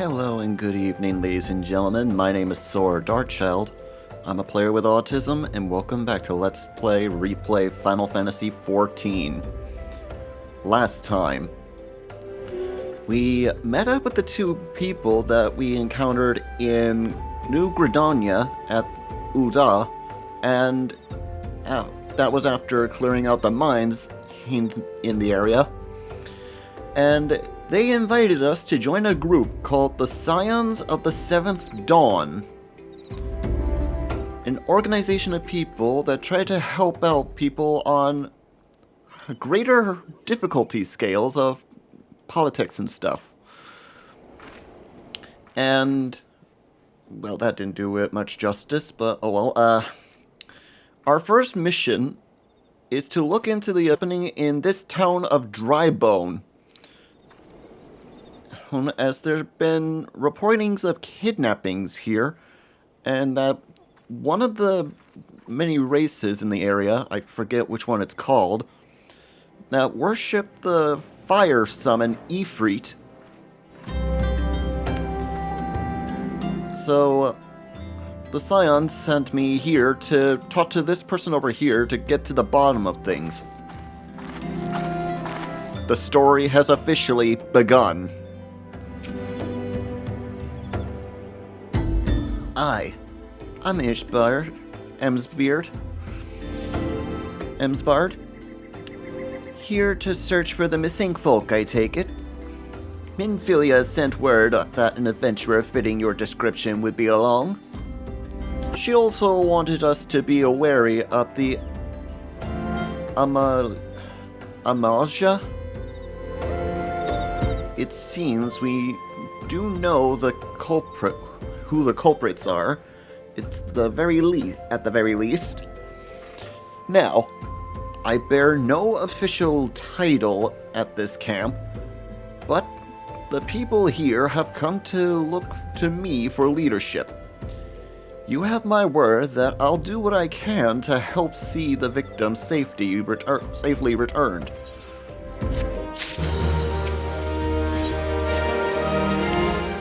Hello and good evening, ladies and gentlemen. My name is Saur, Darkchylde. I'm a player with autism, and welcome back to Let's Play Replay Final Fantasy XIV. Last time, we met up with the two people that we encountered in New Gridania at Uda, and that was after clearing out the mines in the area. And they invited us to join a group called the Scions of the Seventh Dawn, an organization of people that try to help out people on greater difficulty scales of politics and stuff. And, well, that didn't do it much justice, but oh well. Our first mission is to look into the opening in this town of Drybone, as there have been reportings of kidnappings here, and that one of the many races in the area, I forget which one it's called, that worship the fire summon Ifrit. So, the Scions sent me here to talk to this person over here to get to the bottom of things. The story has officially begun. I'm Emsbard, here to search for the missing folk, I take it. Minfilia sent word that an adventurer fitting your description would be along. She also wanted us to be wary of the Amalja. It seems we do know who the culprits are. It's at the very least. Now, I bear no official title at this camp, but the people here have come to look to me for leadership. You have my word that I'll do what I can to help see the victim safely returned.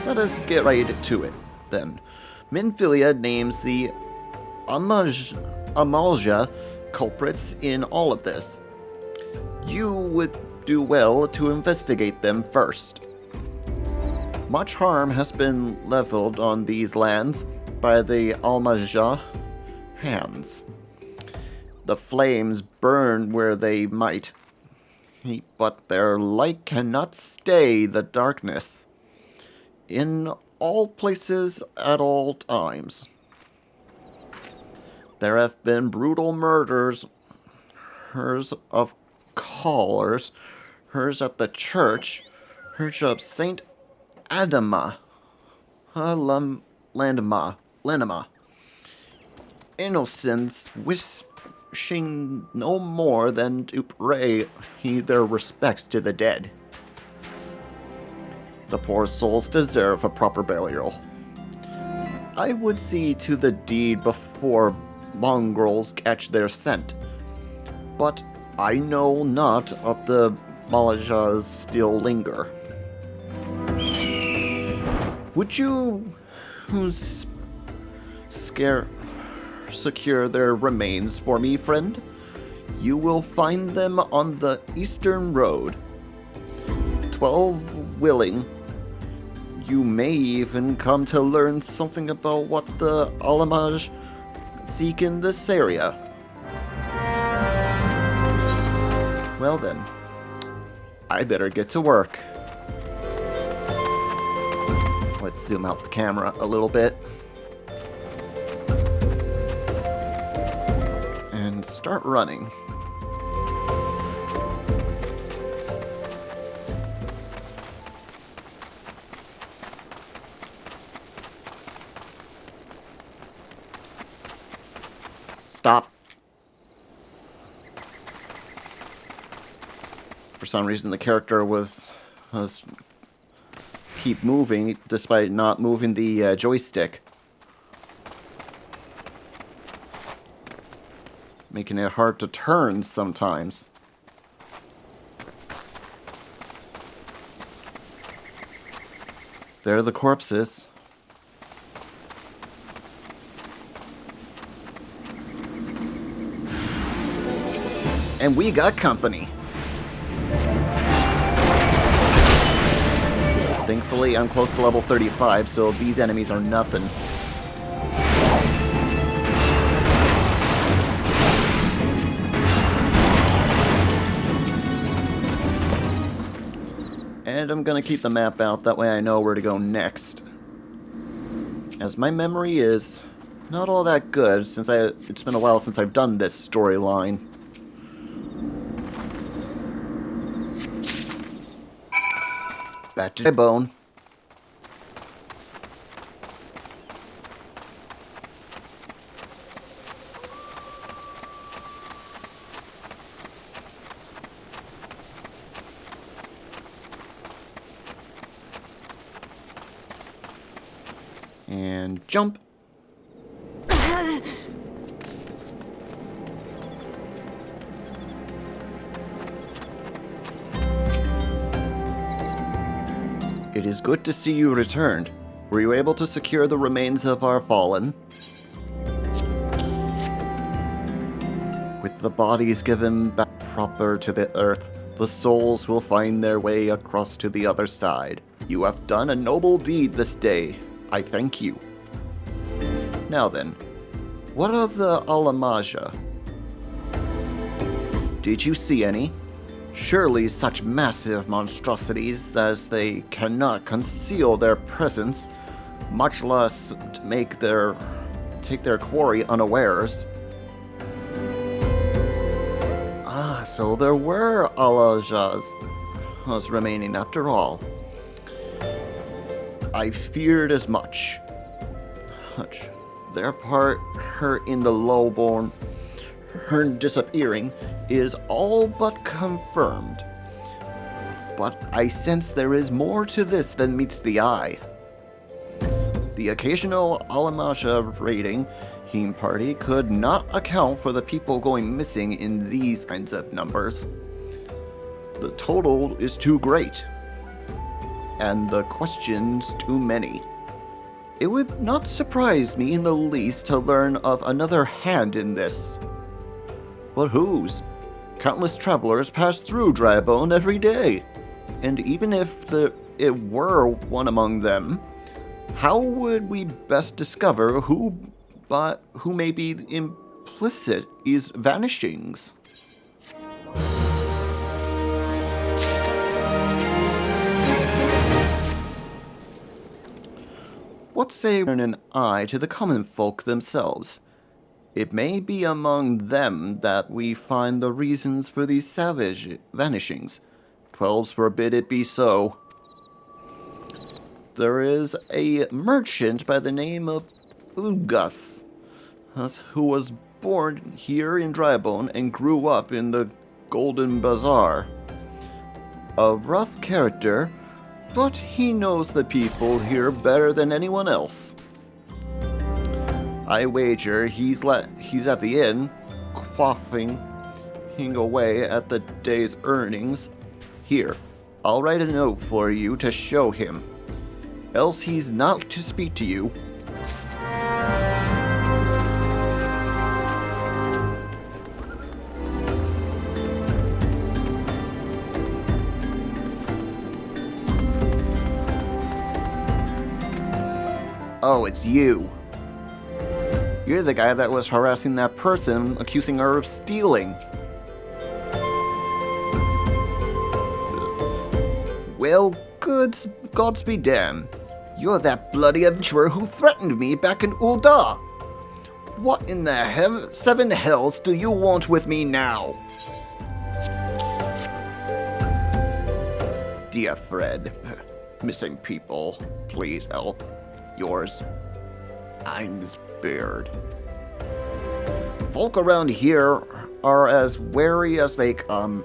Let us get right to it, then. Minfilia names the Amalja culprits in all of this. You would do well to investigate them first. Much harm has been leveled on these lands by the Amalja hands. The flames burn where they might, but their light cannot stay the darkness. In all places at all times. There have been brutal murders, hers of callers, hers at the church, hers of Saint Adama, Lenema. Innocents wishing no more than to pay their respects to the dead. The poor souls deserve a proper burial. I would see to the deed before mongrels catch their scent, but I know not of the Malajas still linger. Would you secure their remains for me, friend? You will find them on the eastern road. 12 willing. You may even come to learn something about what the Alamaj seek in this area. Well then, I better get to work. Let's zoom out the camera a little bit. And start running. Stop. For some reason the character was keep moving despite not moving the joystick, making it hard to turn sometimes. There are the corpses. And we got company. Thankfully, I'm close to level 35, so these enemies are nothing. And I'm gonna keep the map out, that way I know where to go next. As my memory is not all that good, since it's been a while since I've done this storyline. Back to my bone. And jump. It is good to see you returned. Were you able to secure the remains of our fallen? With the bodies given back proper to the earth, the souls will find their way across to the other side. You have done a noble deed this day. I thank you. Now then, what of the Alamaja? Did you see any? Surely such massive monstrosities as they cannot conceal their presence, much less take their quarry unawares. Ah, so there were Alajas remaining after all. I feared as much. Their part, her in the lowborn, her disappearing, is all but confirmed. But I sense there is more to this than meets the eye. The occasional Alamasha raiding Heme party could not account for the people going missing in these kinds of numbers. The total is too great, and the questions too many. It would not surprise me in the least to learn of another hand in this. But whose? Countless travelers pass through Drybone every day, and even if it were one among them, how would we best discover who may be implicit these vanishings? What say turn an eye to the common folk themselves? It may be among them that we find the reasons for these savage vanishings. 12s forbid it be so. There is a merchant by the name of Ugas, who was born here in Drybone and grew up in the Golden Bazaar. A rough character, but he knows the people here better than anyone else. I wager he's at the inn, quaffing away at the day's earnings. Here, I'll write a note for you to show him, else he's not to speak to you. Oh, it's you. You're the guy that was harassing that person, accusing her of stealing. Well, gods be damned. You're that bloody adventurer who threatened me back in Ul'dah. What in the seven hells do you want with me now? Dear Fred, missing people, please help. Yours, I'm spared. Folk around here are as wary as they come.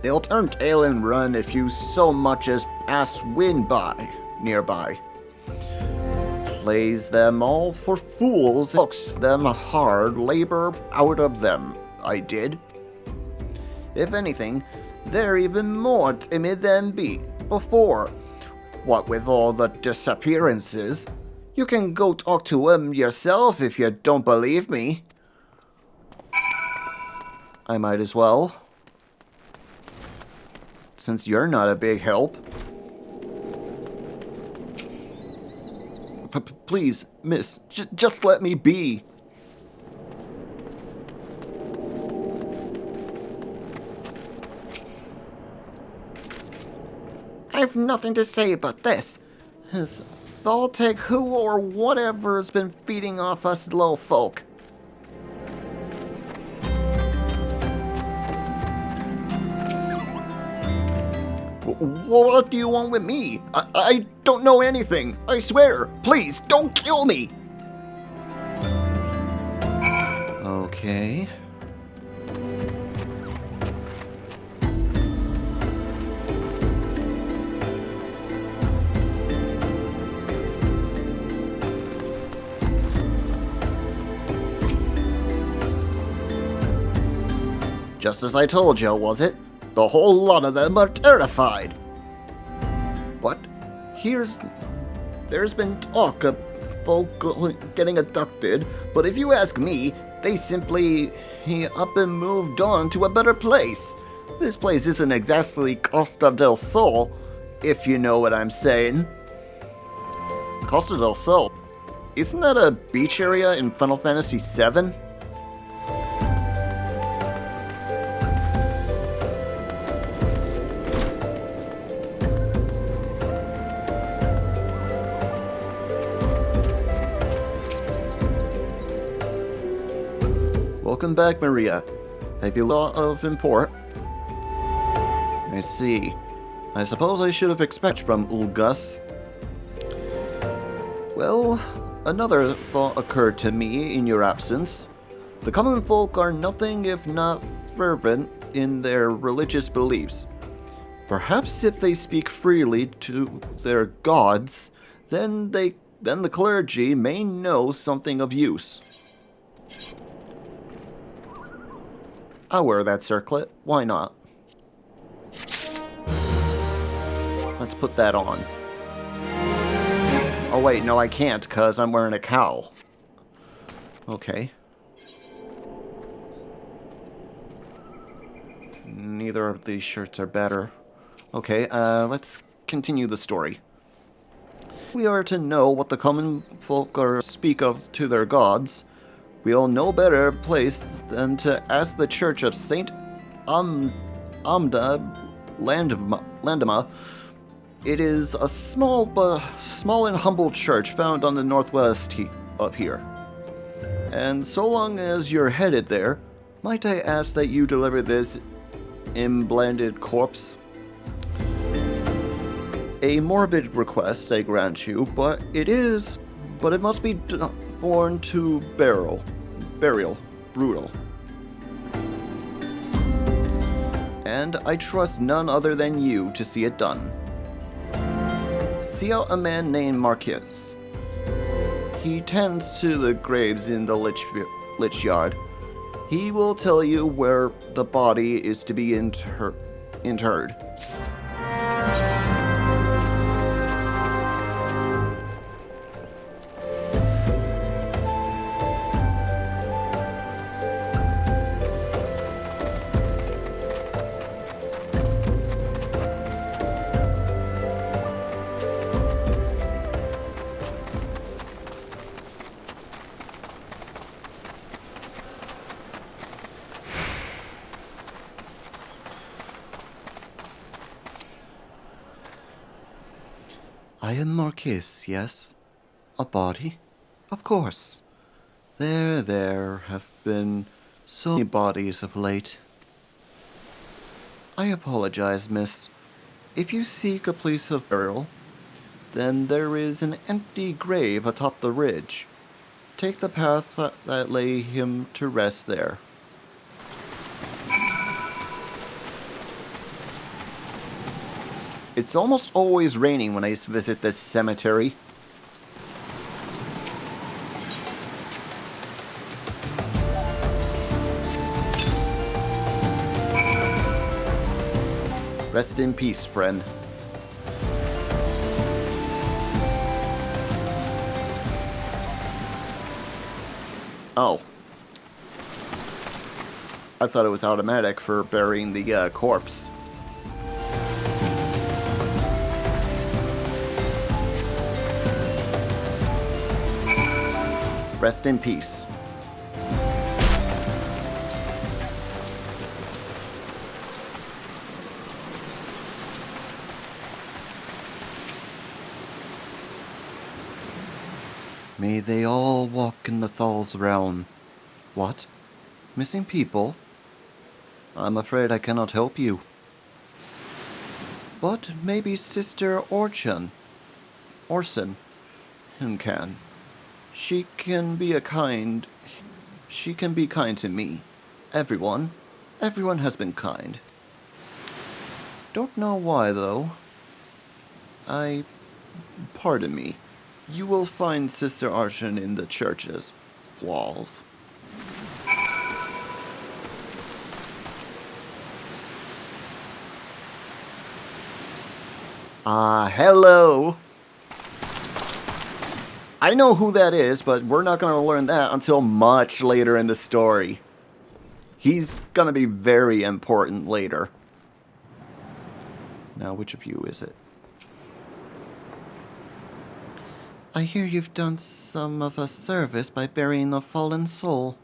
They'll turn tail and run if you so much as pass wind by nearby. Plays them all for fools, looks them hard labor out of them, I did. If anything, they're even more timid than before. What with all the disappearances? You can go talk to him yourself if you don't believe me. I might as well. Since you're not a big help. Please, miss, just let me be. I've nothing to say about this. Has Thaltech who or whatever has been feeding off us low folk. What do you want with me? I don't know anything. I swear. Please, don't kill me. Okay. Just as I told you, was it? The whole lot of them are terrified. But there's been talk of folk getting abducted, but if you ask me, they simply up and moved on to a better place. This place isn't exactly Costa del Sol, if you know what I'm saying. Costa del Sol? Isn't that a beach area in Final Fantasy XIV? Welcome back, Maria. Have you lot of import? I see. I suppose I should have expected from Ulgus. Well, another thought occurred to me in your absence. The common folk are nothing if not fervent in their religious beliefs. Perhaps if they speak freely to their gods, then the clergy may know something of use. I'll wear that circlet. Why not? Let's put that on. Oh wait, no I can't, because I'm wearing a cowl. Okay. Neither of these shirts are better. Okay, let's continue the story. We are to know what the common folk speak of to their gods. We'll no better place than to ask the Church of Saint Amda Landama. It is a small and humble church found on the northwest of here. And so long as you're headed there, might I ask that you deliver this emblended corpse? A morbid request, I grant you, but it must be borne to burial, brutal. And I trust none other than you to see it done. See out a man named Marquez. He tends to the graves in the lich yard. He will tell you where the body is to be interred. I am Marquis, yes? A body? Of course. There have been so many bodies of late. I apologize, miss. If you seek a place of burial, then there is an empty grave atop the ridge. Take the path that lay him to rest there. It's almost always raining when I visit this cemetery. Rest in peace, friend. Oh. I thought it was automatic for burying the corpse. Rest in peace. May they all walk in the Thal's realm. What? Missing people? I'm afraid I cannot help you. But maybe Sister Orson can. She can be kind to me. Everyone has been kind. Don't know why, though. Pardon me. You will find Sister Orson in the church's walls. Hello! I know who that is, but we're not going to learn that until much later in the story. He's going to be very important later. Now, which of you is it? I hear you've done some of a service by burying a fallen soul.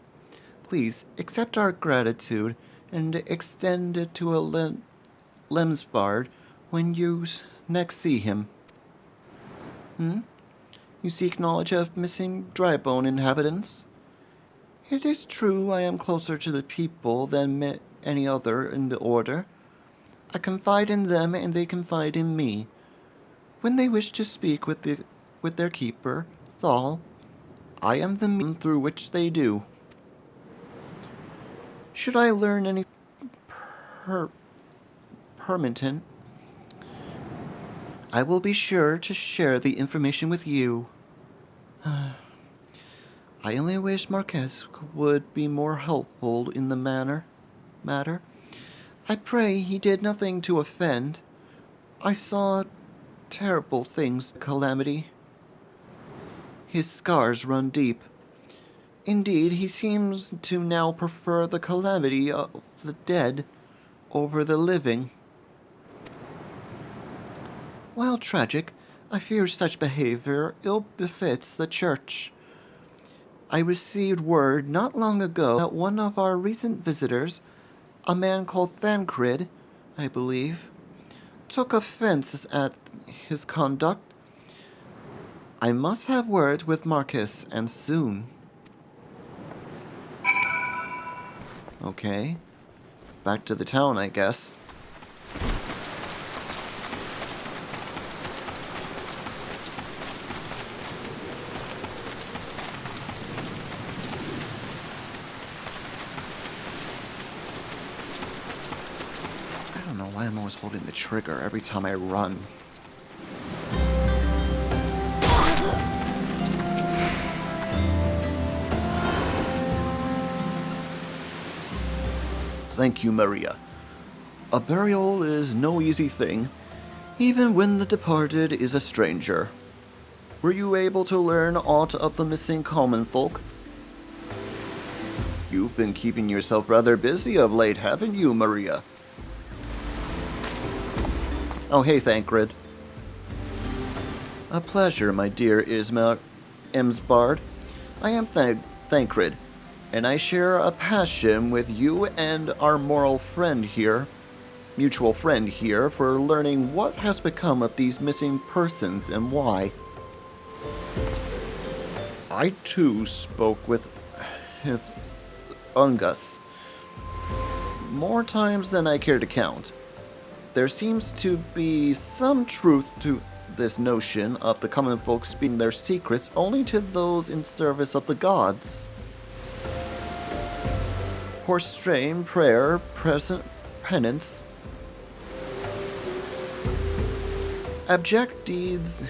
Please, accept our gratitude and extend it to a Lemsbard when you next see him. You seek knowledge of missing Drybone inhabitants? It is true I am closer to the people than any other in the Order. I confide in them and they confide in me. When they wish to speak with their keeper, Thal, I am the means through which they do. Should I learn any pertinent, I will be sure to share the information with you. I only wish Marquez would be more helpful in the matter. I pray he did nothing to offend. I saw terrible things, Calamity. His scars run deep. Indeed, he seems to now prefer the calamity of the dead over the living. While tragic, I fear such behavior ill befits the Church. I received word not long ago that one of our recent visitors, a man called Thancred, I believe, took offense at his conduct. I must have words with Marcus, and soon. Okay. Back to the town, I guess. I don't know why I'm always holding the trigger every time I run. Thank you, Maria. A burial is no easy thing, even when the departed is a stranger. Were you able to learn aught of the missing common folk? You've been keeping yourself rather busy of late, haven't you, Maria? Oh, hey, Thancred. A pleasure, my dear Emsbard. I am Thancred, and I share a passion with you and our mutual friend here, for learning what has become of these missing persons and why. I too spoke with Ungus more times than I care to count. There seems to be some truth to this notion of the common folk speaking their secrets only to those in service of the gods. Horstrain, prayer, penance, abject deeds,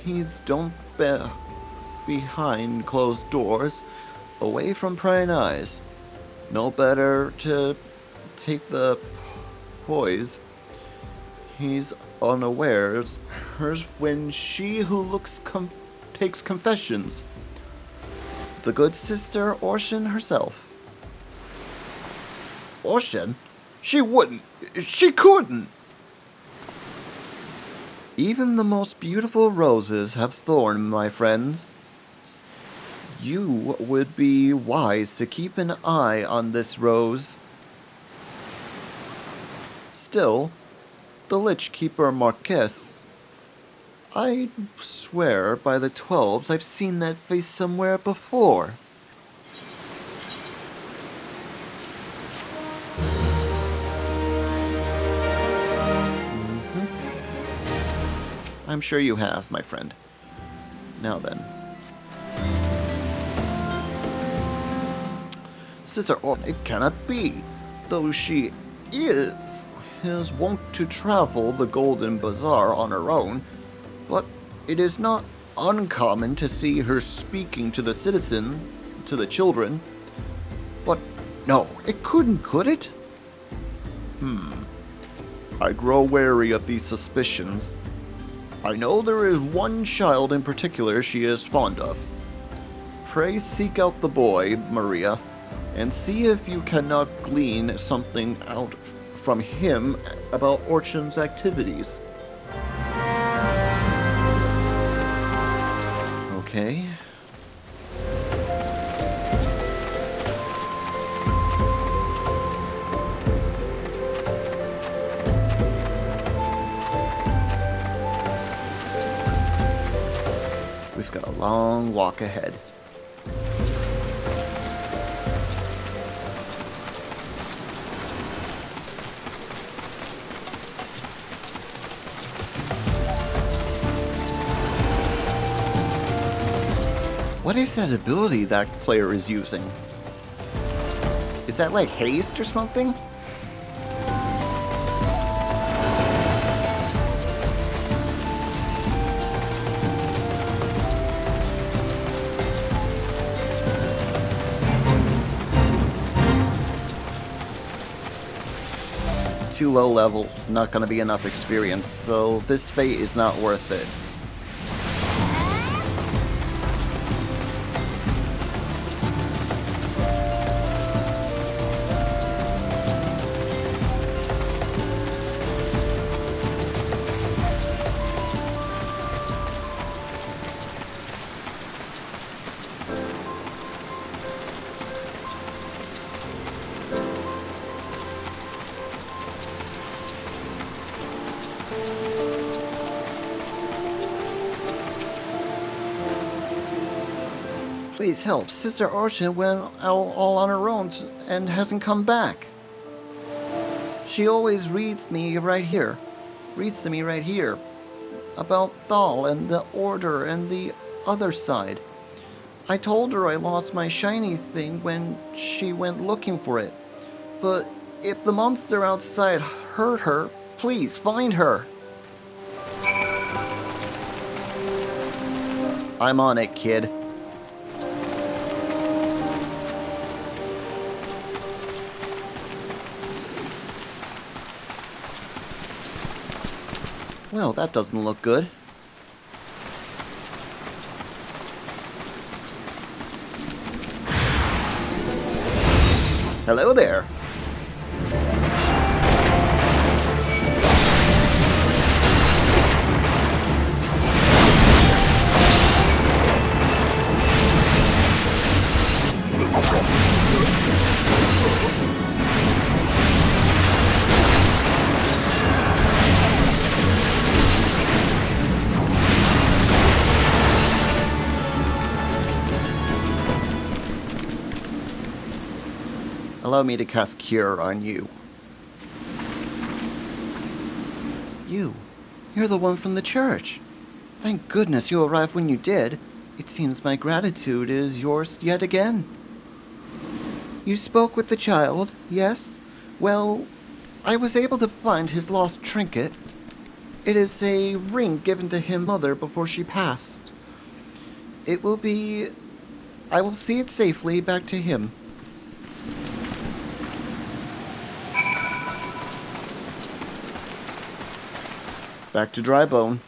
he's don't behind closed doors, away from prying eyes. No better to take the poise. He's unawares hers when she who looks takes confessions. The good sister Orshin herself. Orshin? She wouldn't. She couldn't. Even the most beautiful roses have thorns, my friends. You would be wise to keep an eye on this rose. Still, the Lich Keeper Marquess, I swear by the 12s I've seen that face somewhere before. I'm sure you have, my friend. Now then. Sister Orton, it cannot be. Though she is wont to travel the Golden Bazaar on her own, but it is not uncommon to see her speaking to the the children. But no, it couldn't, could it? I grow wary of these suspicions. I know there is one child in particular she is fond of. Pray seek out the boy, Maria, and see if you cannot glean something out from him about Orshin's activities. Okay. We've got a long walk ahead. What is that ability that player is using? Is that like haste or something? Too low level, not gonna be enough experience, so this fate is not worth it. Please help. Sister Orshin went out all on her own and hasn't come back. She always reads to me right here. About Thal and the Order and the other side. I told her I lost my shiny thing when she went looking for it. But if the monster outside hurt her, please find her. I'm on it, kid. Well, that doesn't look good. Hello there. Allow me to cast Cure on you. You're the one from the church. Thank goodness you arrived when you did. It seems my gratitude is yours yet again. You spoke with the child, yes? Well, I was able to find his lost trinket. It is a ring given to his mother before she passed. I will see it safely back to him. Back to Drybone.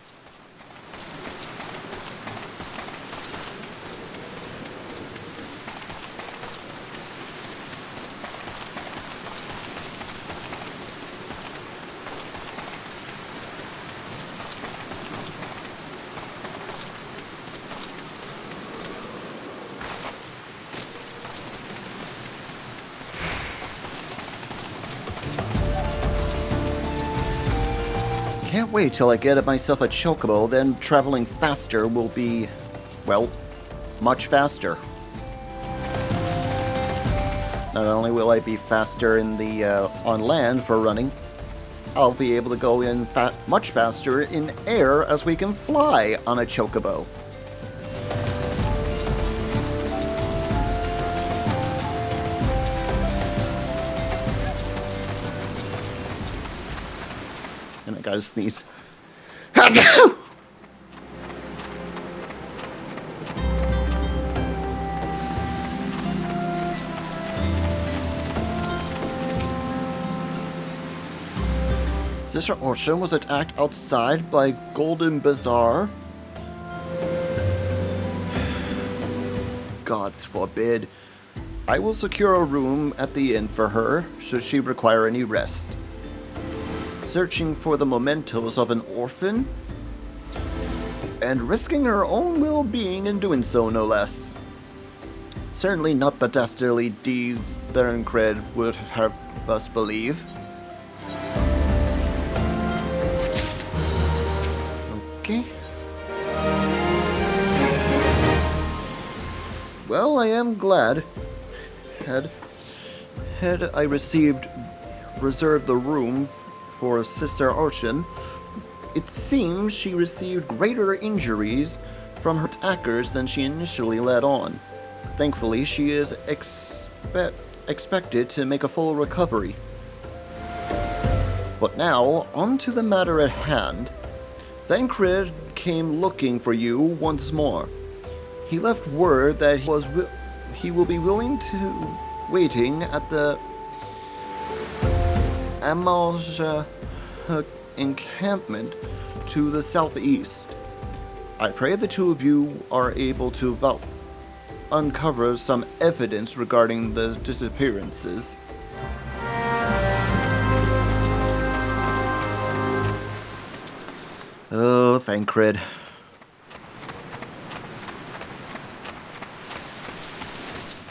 can't wait till I get myself a chocobo, then traveling faster will be, well, much faster. Not only will I be faster in the on land for running, I'll be able to go in much faster in air as we can fly on a chocobo. And I gotta sneeze. Sister Orchard was attacked outside by Golden Bazaar. Gods forbid. I will secure a room at the inn for her, should she require any rest. Searching for the mementos of an orphan? And risking her own well-being in doing so, no less. Certainly not the dastardly deeds Darkchylde would have us believe. Okay. Well, I am glad. Had I reserved the room for Sister Orchard, it seems she received greater injuries from her attackers than she initially let on. Thankfully, she is expected to make a full recovery. But now, on to the matter at hand. Darkchylde came looking for you once more. He left word that he will be waiting at the Amalja encampment to the southeast. I pray the two of you are able to uncover some evidence regarding the disappearances. Oh, Darkchylde.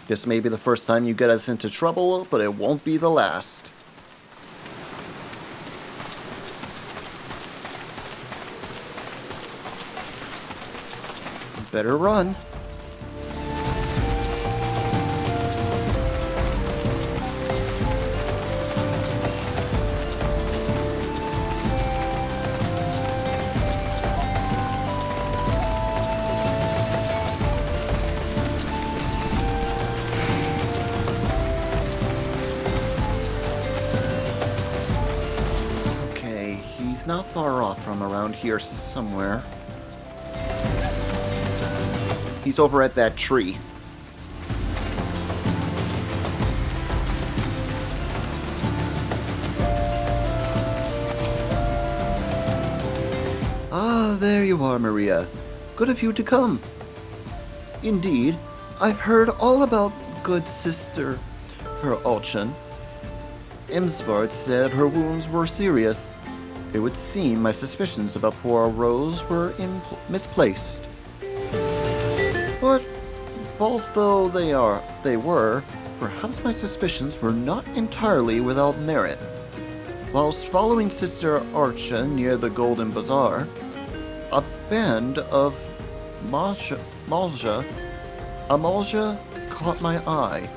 This may be the first time you get us into trouble, but it won't be the last. Better run. Not far off from around here somewhere. He's over at that tree. Ah, there you are, Maria. Good of you to come. Indeed, I've heard all about good sister, her Orchard. Imsvart said her wounds were serious. It would seem my suspicions about poor Rose were misplaced. But, false though they were, perhaps my suspicions were not entirely without merit. Whilst following Sister Orchard near the Golden Bazaar, a band of Amalja caught my eye.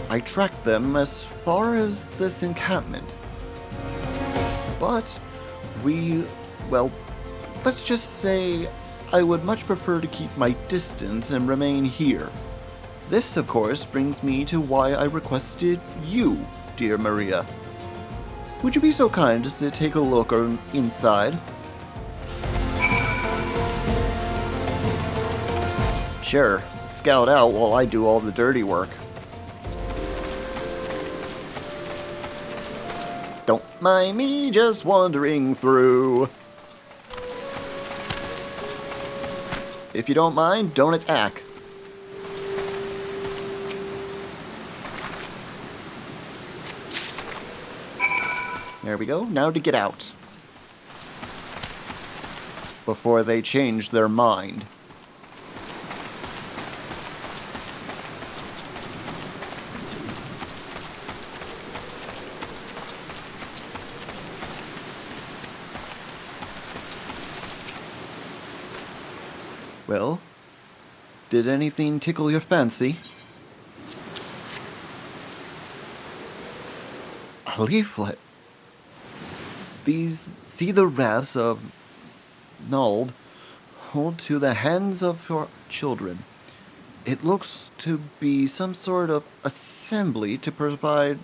I tracked them as far as this encampment. But let's just say I would much prefer to keep my distance and remain here. This, of course, brings me to why I requested you, dear Maria. Would you be so kind as to take a look inside? Sure, scout out while I do all the dirty work. Don't mind me just wandering through. If you don't mind, don't attack. There we go. Now to get out. Before they change their mind. Well, did anything tickle your fancy? A leaflet. See the rafts of Nald hold to the hands of your children. It looks to be some sort of assembly to provide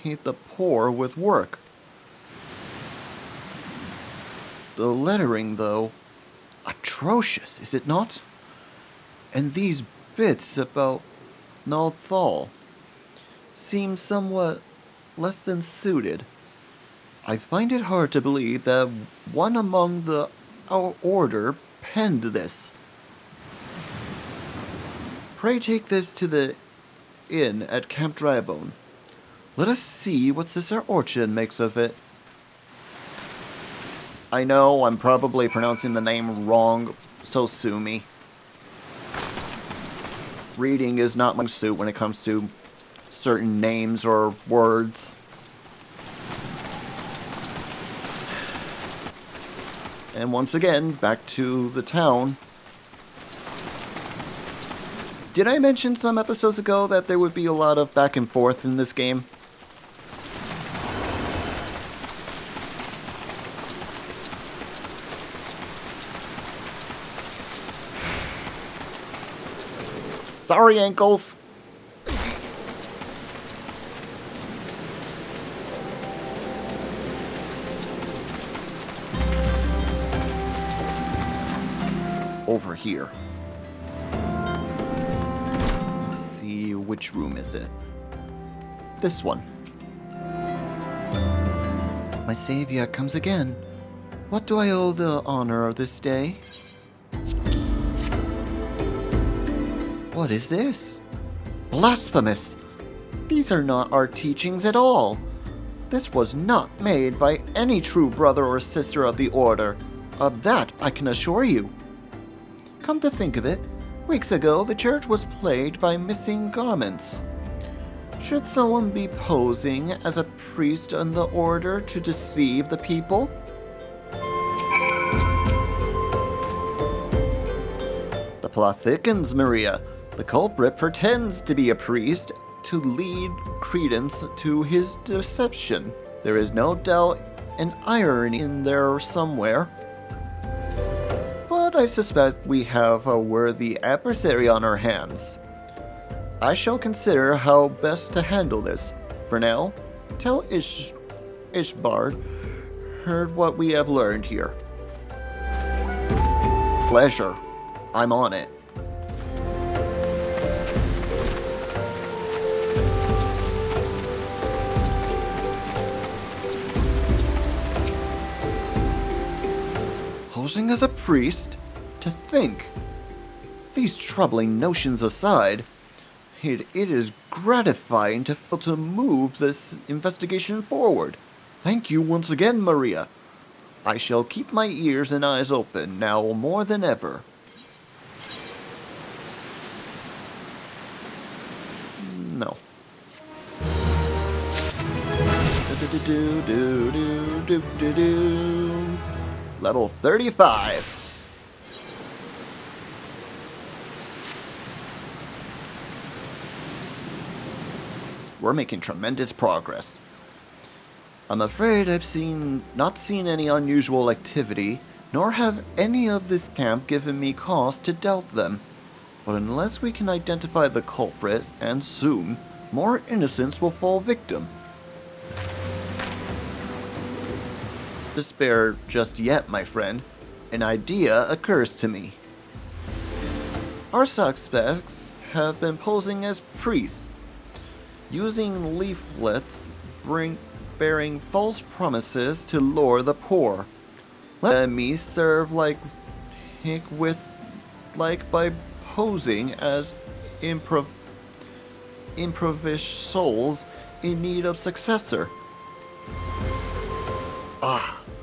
the poor with work. The lettering, though, atrocious, is it not? And these bits about Nalthal seem somewhat less than suited. I find it hard to believe that one among our order penned this. Pray take this to the inn at Camp Drybone. Let us see what Sister Orchid makes of it. I know I'm probably pronouncing the name wrong, so sue me. Reading is not my suit when it comes to certain names or words. And once again, back to the town. Did I mention some episodes ago that there would be a lot of back and forth in this game? Sorry, ankles. Over here. Let's see, which room is it? This one. My savior comes again. What do I owe the honor of this day? What is this? Blasphemous! These are not our teachings at all. This was not made by any true brother or sister of the order. Of that I can assure you. Come to think of it, weeks ago the church was plagued by missing garments. Should someone be posing as a priest in the order to deceive the people? The plot thickens, Maria. The culprit pretends to be a priest to lead credence to his deception. There is no doubt an irony in there somewhere. But I suspect we have a worthy adversary on our hands. I shall consider how best to handle this. For now, tell Ishbard heard what we have learned here. Pleasure. I'm on it. Posing as a priest? To think. These troubling notions aside, it is gratifying to move this investigation forward. Thank you once again, Maria. I shall keep my ears and eyes open now more than ever. No. Level 35. We're making tremendous progress. I'm afraid I've not seen any unusual activity, nor have any of this camp given me cause to doubt them. But unless we can identify the culprit, and soon, more innocents will fall victim. Despair just yet, my friend. An idea occurs to me. Our suspects have been posing as priests, using leaflets bearing false promises to lure the poor. Let me serve by posing as impoverished souls in need of successor.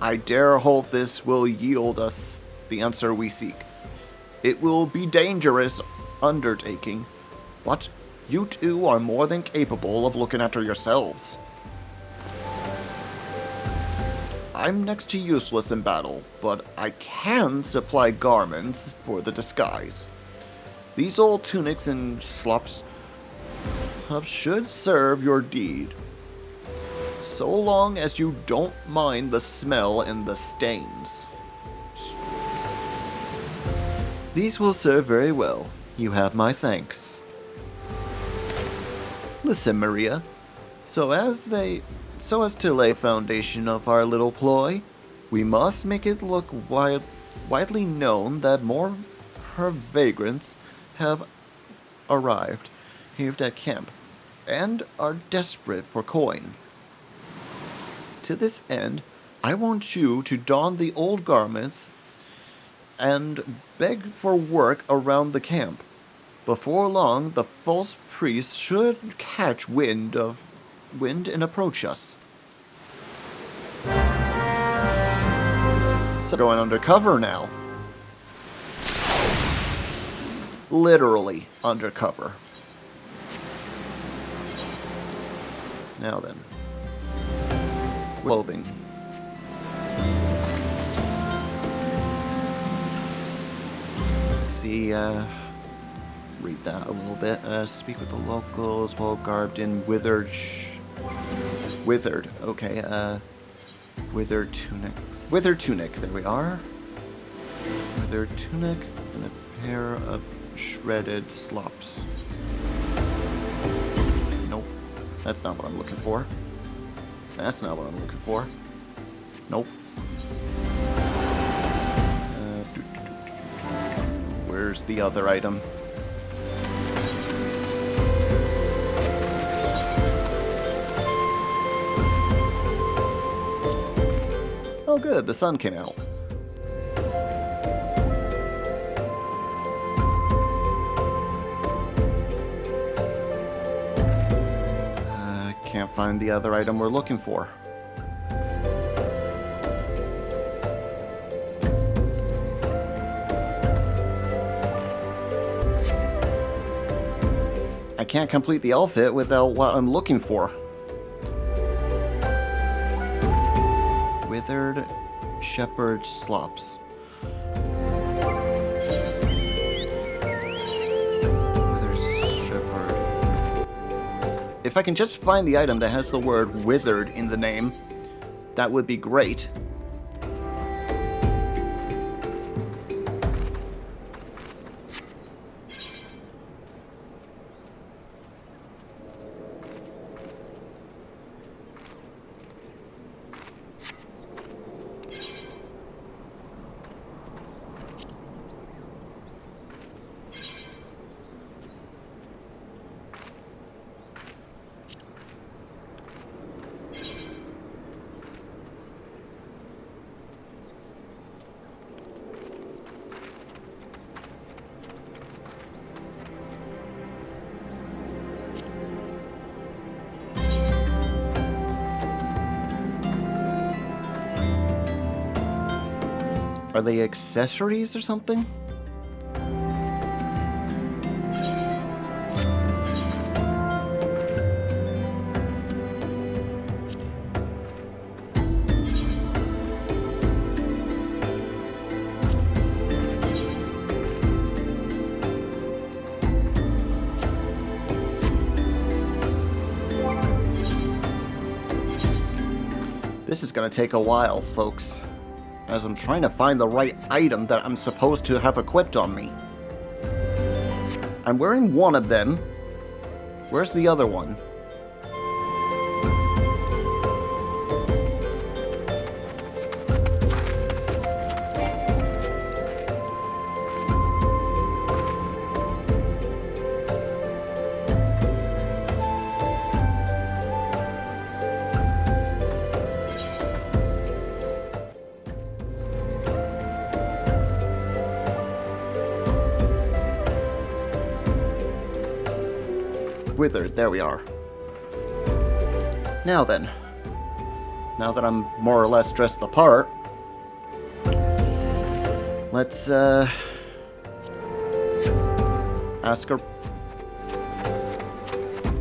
I dare hope this will yield us the answer we seek. It will be dangerous undertaking, but you two are more than capable of looking after yourselves. I'm next to useless in battle, but I can supply garments for the disguise. These old tunics and slops should serve your deed, so long as you don't mind the smell and the stains. These will serve very well. You have my thanks. Listen, Maria. So as to lay foundation of our little ploy, we must make it look widely known that more her vagrants have arrived here at camp, and are desperate for coin. To this end, I want you to don the old garments and beg for work around the camp. Before long, the false priest should catch wind and approach us. So going undercover now. Literally undercover. Now then. Clothing. Let's see, read that a little bit. Speak with the locals, well garbed in withered, okay, withered tunic. Withered tunic, there we are. Withered tunic and a pair of shredded slops. Nope, that's not what I'm looking for. That's not what I'm looking for. Nope. Where's the other item? Oh good, the sun came out. Can't find the other item we're looking for. I can't complete the outfit without what I'm looking for. Withered shepherd slops. If I can just find the item that has the word withered in the name, that would be great. Are they accessories or something? This is gonna take a while, folks, as I'm trying to find the right item that I'm supposed to have equipped on me. I'm wearing one of them. Where's the other one? Withered, there we are. Now then, now that I'm more or less dressed the part, let's ask her.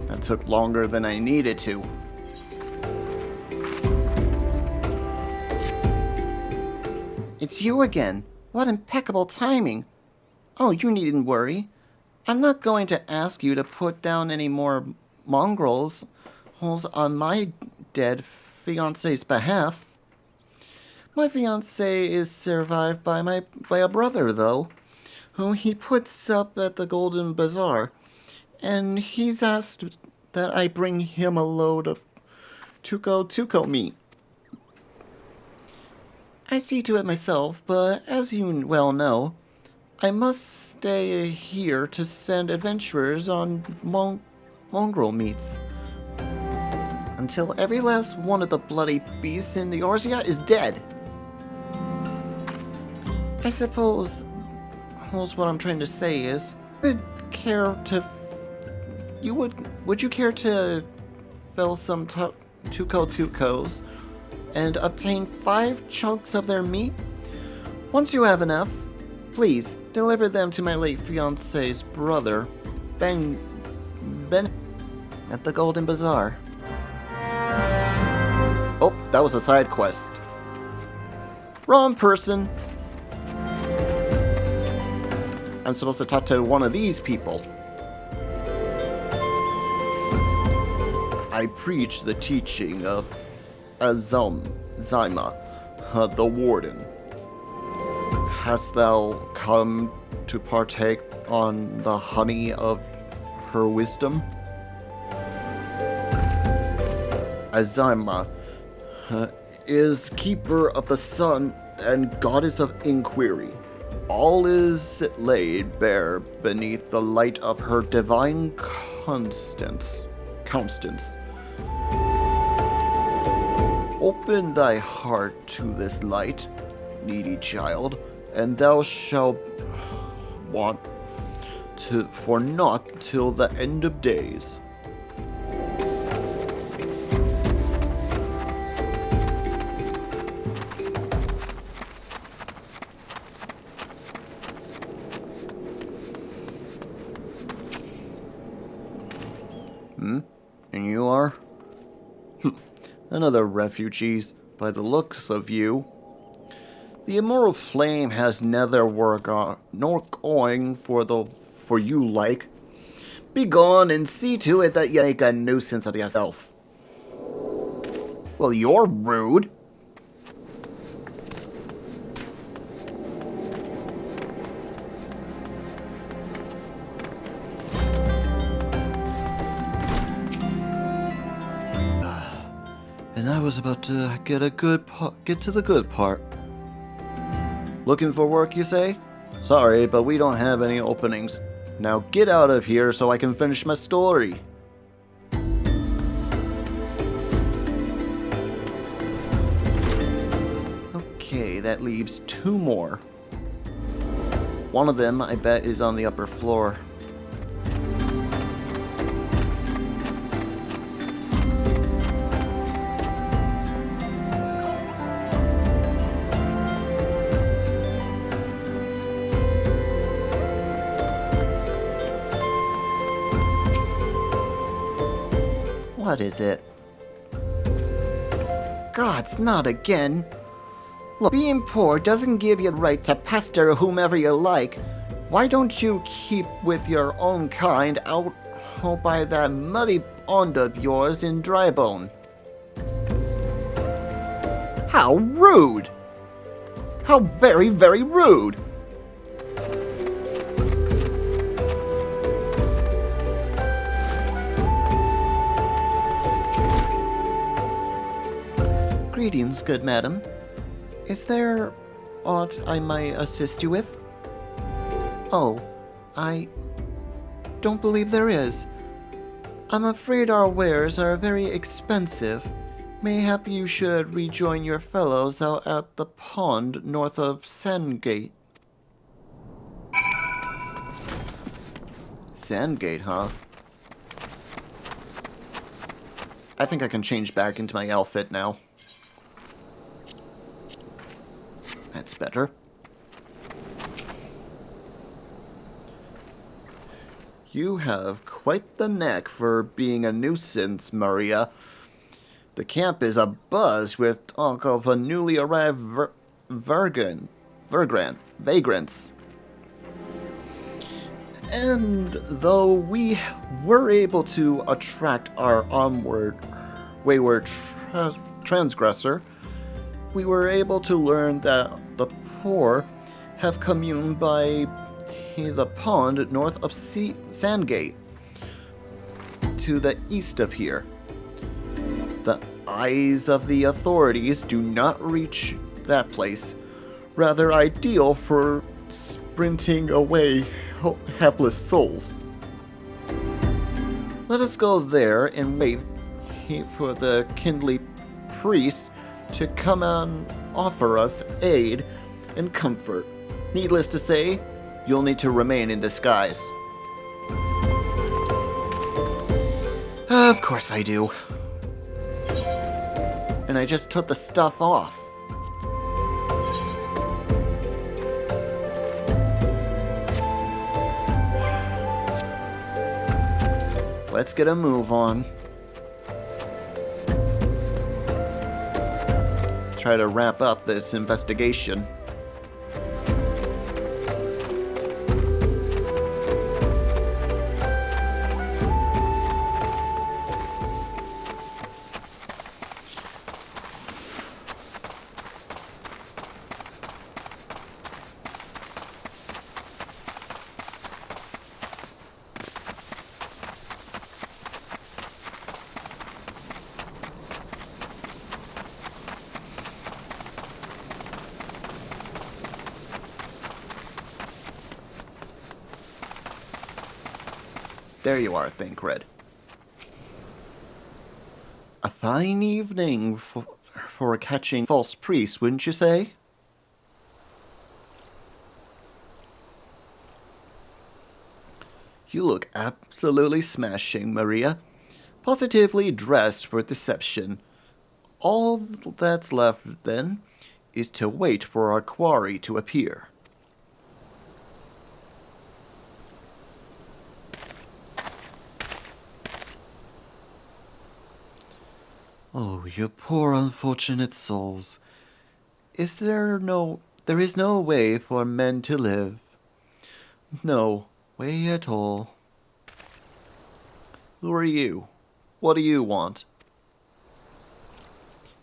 That took longer than I needed to. It's you again. What impeccable timing. Oh, you needn't worry. I'm not going to ask you to put down any more mongrels on my dead fiance's behalf. My fiance is survived by a brother, though, who he puts up at the Golden Bazaar, and he's asked that I bring him a load of tuco meat. I see to it myself, but as you well know, I must stay here to send adventurers on mongrel meets until every last one of the bloody beasts in the Orzia is dead. I suppose what I'm trying to say is, would you care to fill some tucos and obtain 5 chunks of their meat? Once you have enough, please deliver them to my late fiance's brother, Ben, at the Golden Bazaar. Oh, that was a side quest. Wrong person. I'm supposed to talk to one of these people. I preach the teaching of Zyma, the warden. Hast thou come to partake on the honey of her wisdom? Zyma is keeper of the sun and goddess of inquiry. All is laid bare beneath the light of her divine constance. Open thy heart to this light, needy child, and thou shalt want for naught till the end of days. And you are? Another refugees, by the looks of you. The immortal flame has neither work on nor going for you like. Begone and see to it that you make a nuisance of yourself. Well, you're rude. And I was about to get to the good part. Looking for work, you say? Sorry, but we don't have any openings. Now get out of here so I can finish my story. Okay, that leaves 2 more. One of them, I bet, is on the upper floor. What is it? Gods, not again. Look, being poor doesn't give you the right to pester whomever you like. Why don't you keep with your own kind out by that muddy pond of yours in Drybone? How rude! How very, very rude! Greetings, good madam. Is there aught I might assist you with? Oh, I don't believe there is. I'm afraid our wares are very expensive. Mayhap you should rejoin your fellows out at the pond north of Sandgate. Sandgate, huh? I think I can change back into my outfit now. That's better. You have quite the knack for being a nuisance, Maria. The camp is abuzz with talk of a newly arrived vagrants. And though we were able to attract our wayward transgressor, we were able to learn that the poor have communed by the pond north of Sandgate, to the east of here. The eyes of the authorities do not reach that place, rather ideal for sprinting away hapless souls. Let us go there and wait for the kindly priest to come and offer us aid and comfort. Needless to say, you'll need to remain in disguise. Of course I do. And I just took the stuff off. Let's get a move on. Try to wrap up this investigation. There you are, Thancred. A fine evening for catching false priests, wouldn't you say? You look absolutely smashing, Maria. Positively dressed for deception. All that's left, then, is to wait for our quarry to appear. Oh, you poor unfortunate souls. There is no way for men to live. No way at all. Who are you? What do you want?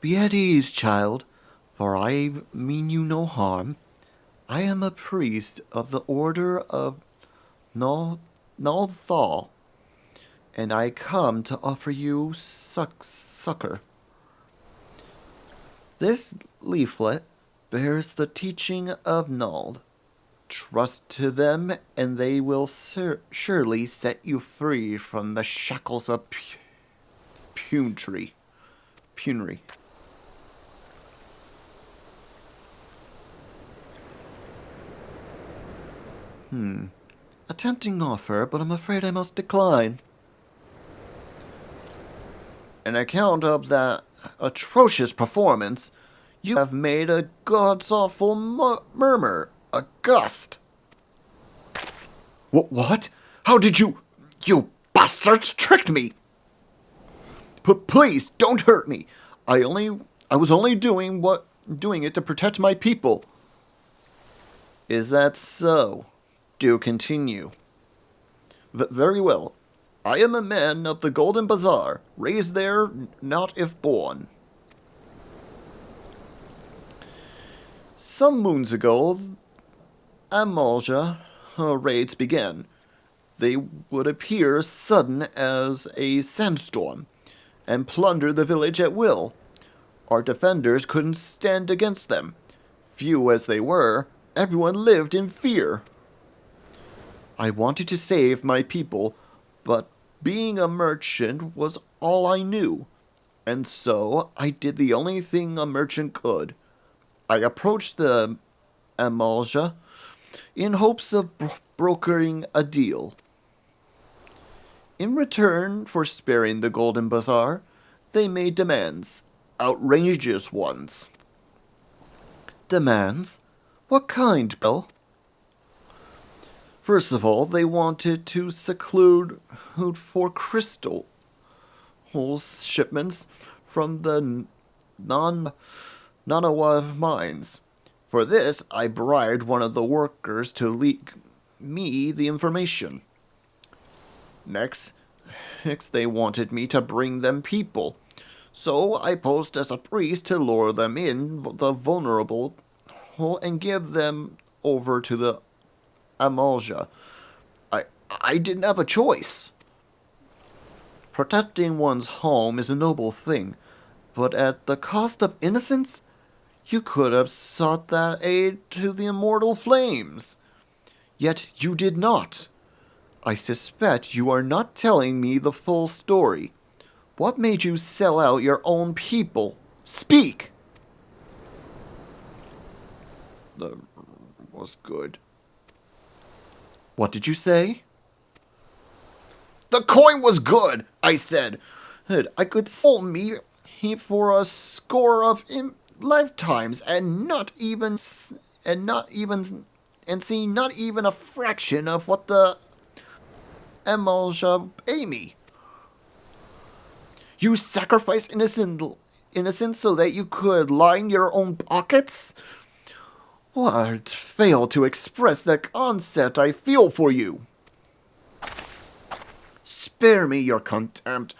Be at ease, child, for I mean you no harm. I am a priest of the Order of Nalthal, and I come to offer you succor. This leaflet bears the teaching of Nald. Trust to them, and they will surely set you free from the shackles of penury. A tempting offer, but I'm afraid I must decline. An account of that atrocious performance, you have made a god's awful murmur, a gust. What? How did you bastards tricked me? Please, don't hurt me. I was only doing it to protect my people. Is that so? Do continue. Very well. I am a man of the Golden Bazaar, raised there, not if born. Some moons ago, Amalja raids began. They would appear sudden as a sandstorm, and plunder the village at will. Our defenders couldn't stand against them. Few as they were, everyone lived in fear. I wanted to save my people, but being a merchant was all I knew, and so I did the only thing a merchant could. I approached the Amalja in hopes of brokering a deal. In return for sparing the Golden Bazaar, they made demands, outrageous ones. Demands? What kind, Bill? First of all, they wanted to seclude for crystal shipments from the Nanawa mines. For this, I bribed one of the workers to leak me the information. Next, they wanted me to bring them people. So I posed as a priest to lure them in, the vulnerable, and give them over to the Amalja. I didn't have a choice. Protecting one's home is a noble thing, but at the cost of innocence, you could have sought that aid to the immortal flames. Yet you did not. I suspect you are not telling me the full story. What made you sell out your own people? Speak! That was good. What did you say? The coin was good, I said. I could sell me for a score of lifetimes and see not even a fraction of what the Emalja pay me. You sacrifice innocence so that you could line your own pockets? What failed to express the concept I feel for you? Spare me your contempt.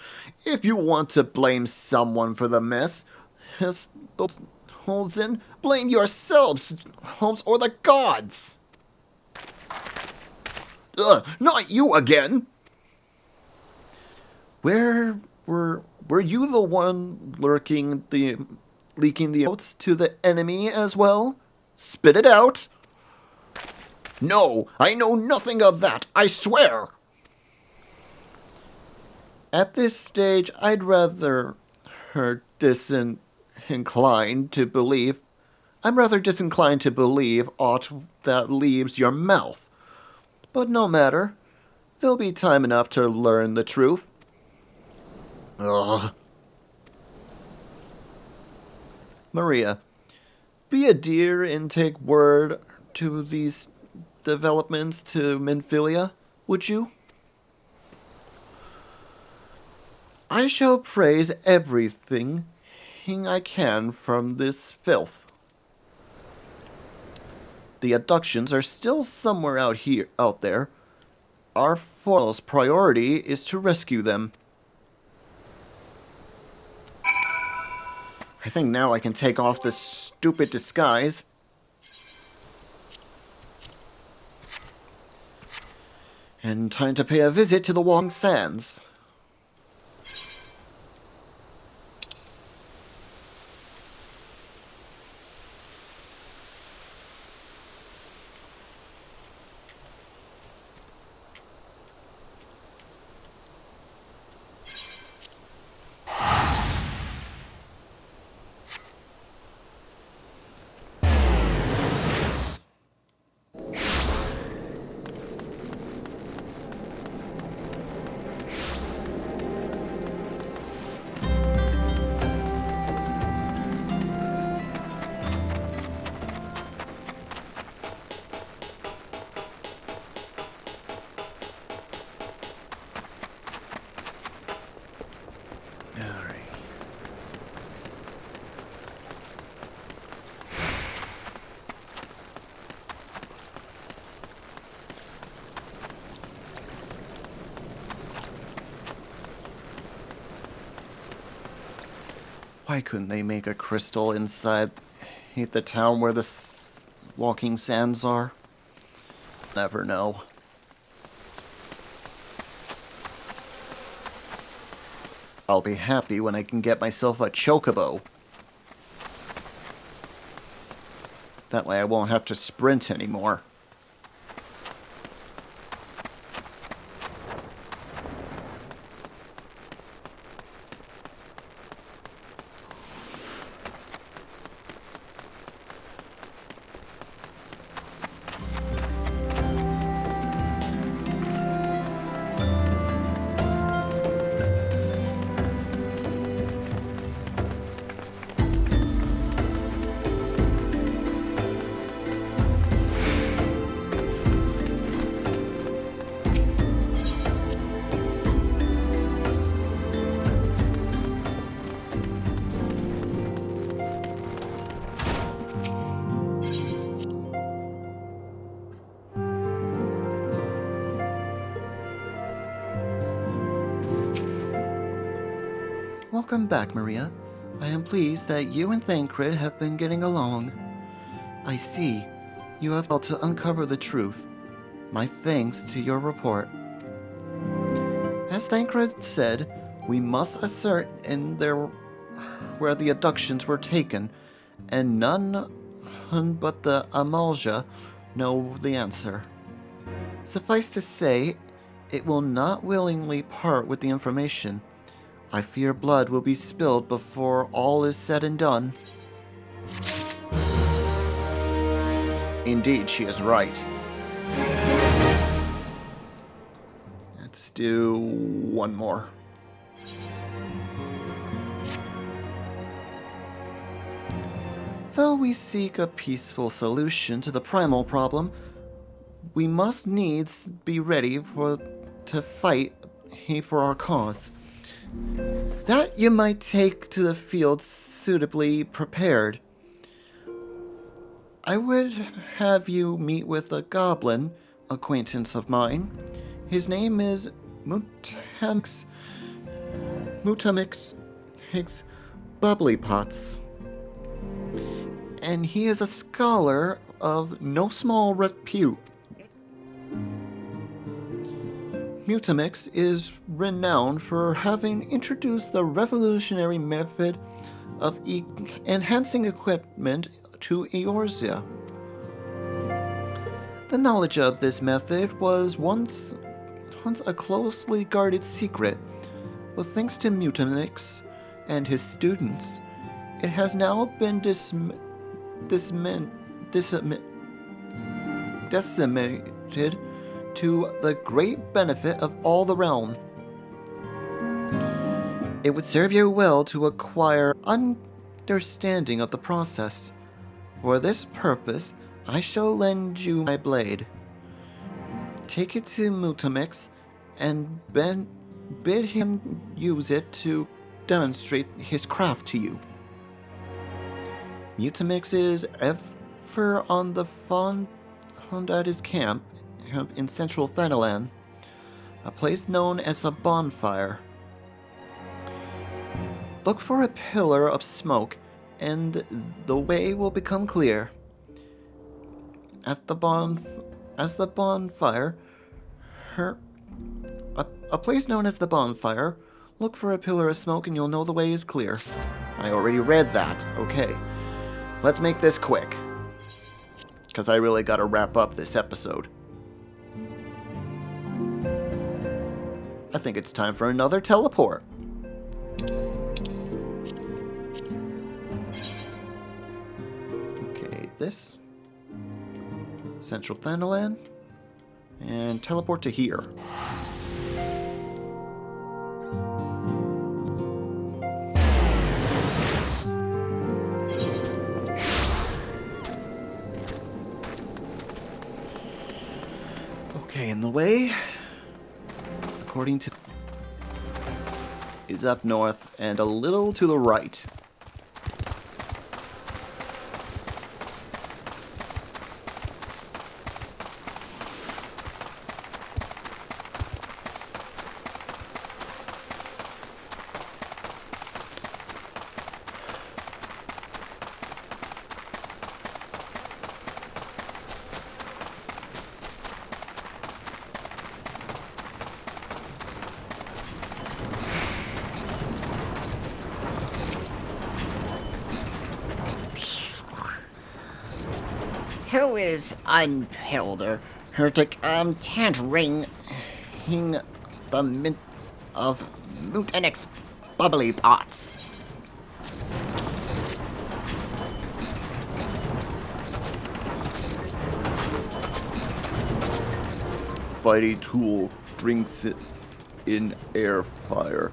If you want to blame someone for the mess, blame yourselves, Holmes, or the gods. Not you again. Were you the one leaking the notes to the enemy as well? Spit it out. No, I know nothing of that, I swear. At this stage, I'd rather disinclined to believe aught that leaves your mouth. But no matter, there'll be time enough to learn the truth. Ugh. Maria, be a dear and take word to these developments to Minfilia, would you? I shall praise everything I can from this filth. The abductions are still somewhere out there. Our foremost priority is to rescue them. I think now I can take off this stupid disguise. And time to pay a visit to the Walking Sands. Why couldn't they make a crystal inside the town where the walking sands are? Never know. I'll be happy when I can get myself a chocobo. That way I won't have to sprint anymore. Welcome back, Maria. I am pleased that you and Thancred have been getting along. I see. You have helped to uncover the truth. My thanks to your report. As Thancred said, we must assert where the abductions were taken, and none but the Amalja know the answer. Suffice to say, it will not willingly part with the information. I fear blood will be spilled before all is said and done. Indeed, she is right. Let's do one more. Though we seek a peaceful solution to the primal problem, we must needs be ready to fight for our cause. That you might take to the field suitably prepared. I would have you meet with a goblin acquaintance of mine. His name is Mutamix Higgs Bubblypots, and he is a scholar of no small repute. Mutamix is renowned for having introduced the revolutionary method of enhancing equipment to Eorzea. The knowledge of this method was once a closely guarded secret, but thanks to Mutamix and his students, it has now been decimated to the great benefit of all the realm. It would serve you well to acquire understanding of the process. For this purpose, I shall lend you my blade. Take it to Mutamix and bid him use it to demonstrate his craft to you. Mutamix is ever on the front at his camp in central Thanalan, a place known as a bonfire. Look for a pillar of smoke, and the way will become clear. As the bonfire, a place known as the bonfire. Look for a pillar of smoke, and you'll know the way is clear. I already read that. Okay, let's make this quick, because I really got to wrap up this episode. I think it's time for another teleport. Okay, this. Central Thanalan. And teleport to here. Okay, in the way, according to, is up north and a little to the right. Who is unpilder her to tantering the mint of Mutanix bubbly pots? Fighty tool drinks it in airly fire.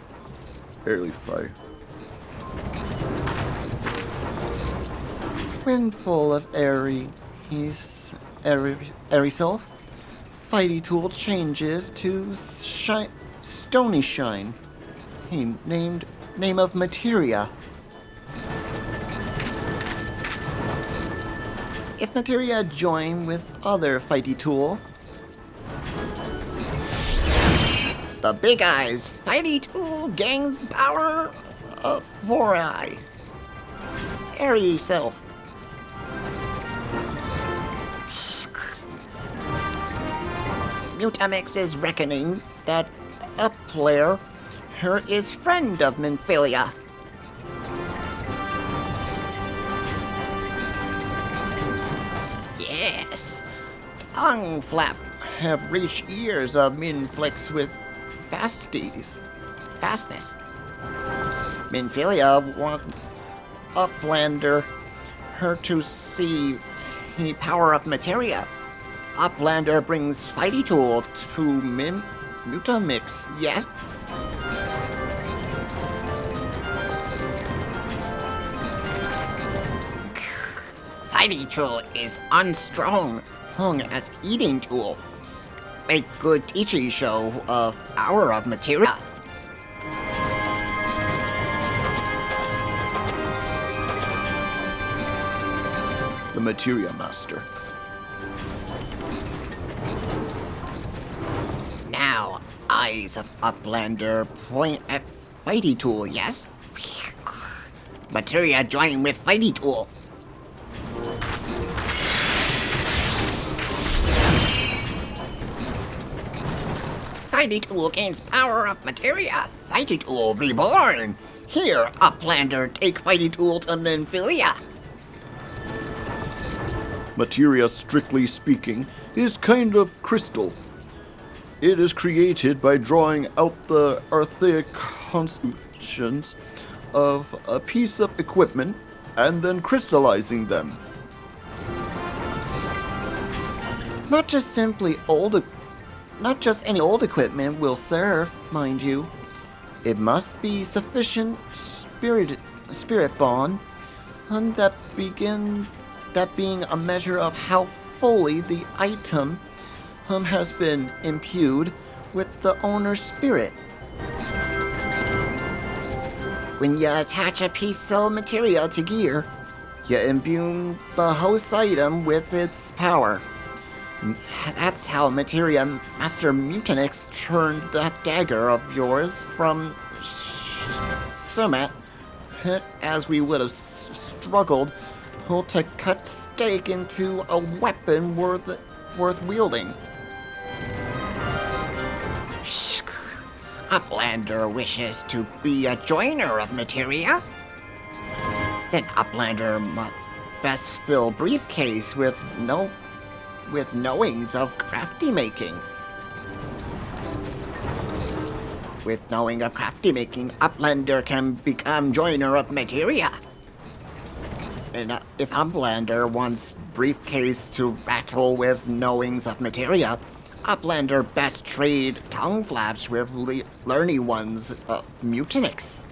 When full of airy self, Fighty tool changes to stony shine. He name of materia. If materia join with other Fighty tool, The Big Eyes Fighty Tool gains power 4-eye. Airy self. Mutamix is reckoning that a player her is friend of Minfilia. Yes, tongue flap have reached ears of Minflix with fastness. Minfilia wants Uplander her to see the power of materia. Uplander brings Fighty Tool to Mutamix, yes? Fighty Tool is unstrong, hung as eating tool. Make good teaching show of power of materia. The Materia Master. Now, eyes of Uplander point at Fighty Tool, yes? Materia join with Fighty Tool. Fighty Tool gains power of materia. Fighty Tool reborn. Here, Uplander, take Fighty Tool to Minfilia. Materia, strictly speaking, is kind of crystal. It is created by drawing out the archaic constitutions of a piece of equipment and then crystallizing them. Not just any old equipment will serve, mind you. It must be sufficient spirit bond, and that being a measure of how fully the item has been imbued with the owner's spirit. When you attach a piece of materia to gear, you imbue the host item with its power. That's how Materia Master Mutanix turned that dagger of yours from Summit, as we would have struggled to cut steak into a weapon worth wielding. Uplander wishes to be a joiner of materia. Then Uplander must best fill briefcase with knowings of crafty making. With knowing of crafty making, Uplander can become joiner of materia. And if Uplander wants briefcase to rattle with knowings of materia, Uplander best trade tongue flaps with learning ones of Mutanix.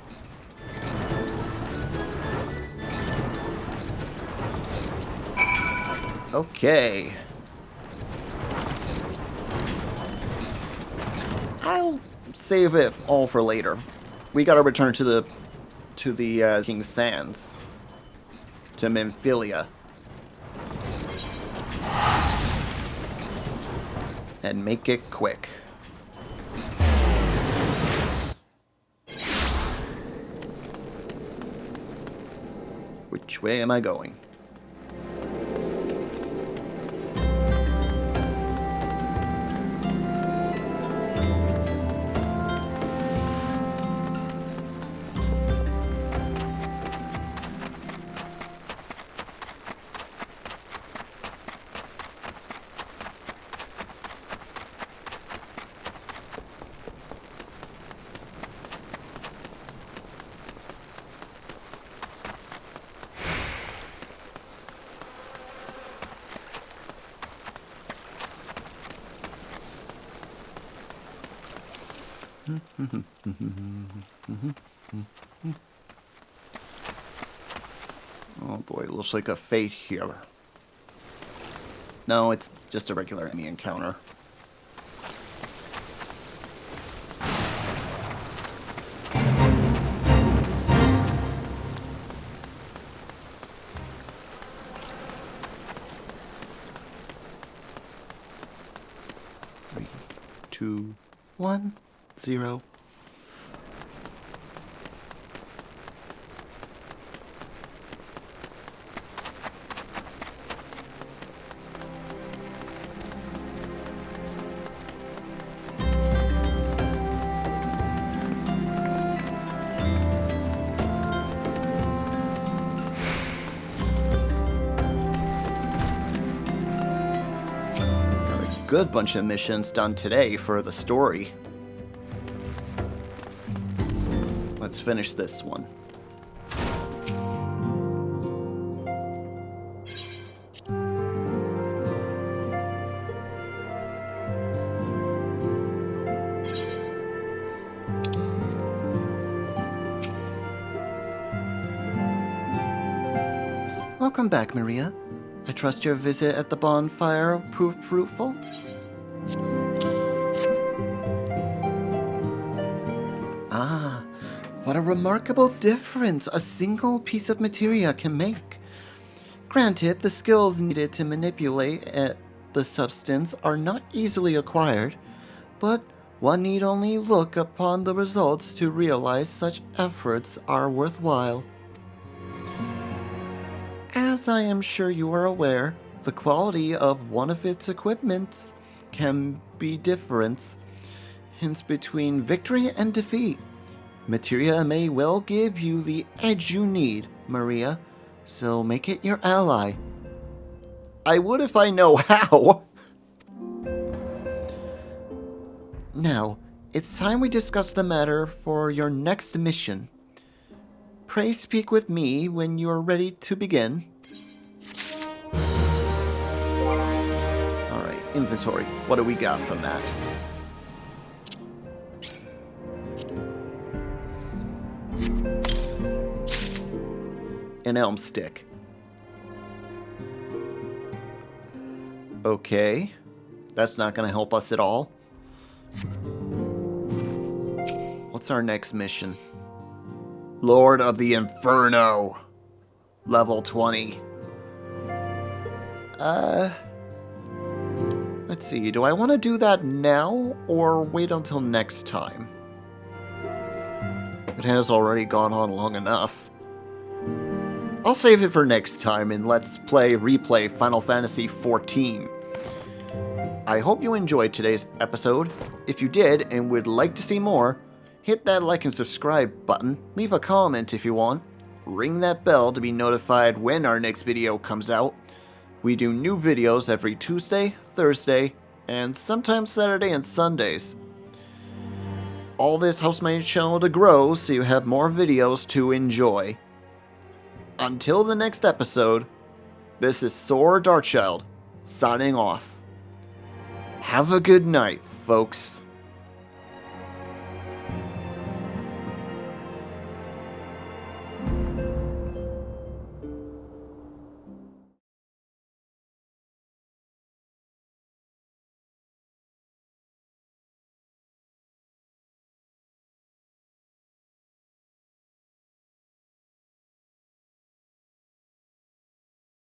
Okay. I'll Save it all for later. We gotta return to the King's Sands. To Minfilia. And make it quick. Which way am I going? Oh boy, looks like a fate here. No, it's just a regular enemy encounter. Three, 2, 1, 0. good bunch of missions done today for the story. Let's finish this one. Welcome back, Maria. I trust your visit at the bonfire proved fruitful? Ah, what a remarkable difference a single piece of materia can make. Granted, the skills needed to manipulate the substance are not easily acquired, but one need only look upon the results to realize such efforts are worthwhile. As I am sure you are aware, the quality of one of its equipments can be different, hence between victory and defeat. Materia may well give you the edge you need, Maria, so make it your ally. I would if I know how. Now, it's time we discuss the matter for your next mission. Pray speak with me when you are ready to begin. Alright, inventory. What do we got from that? An elm stick. Okay. That's not going to help us at all. What's our next mission? Lord of the Inferno. Level 20. Let's see. Do I want to do that now or wait until next time? It has already gone on long enough. I'll save it for next time and let's replay Final Fantasy XIV. I hope you enjoyed today's episode. If you did and would like to see more, hit that like and subscribe button, leave a comment if you want, ring that bell to be notified when our next video comes out. We do new videos every Tuesday, Thursday, and sometimes Saturday and Sundays. All this helps my channel to grow so you have more videos to enjoy. Until the next episode, this is Saur Darkchylde, signing off. Have a good night, folks.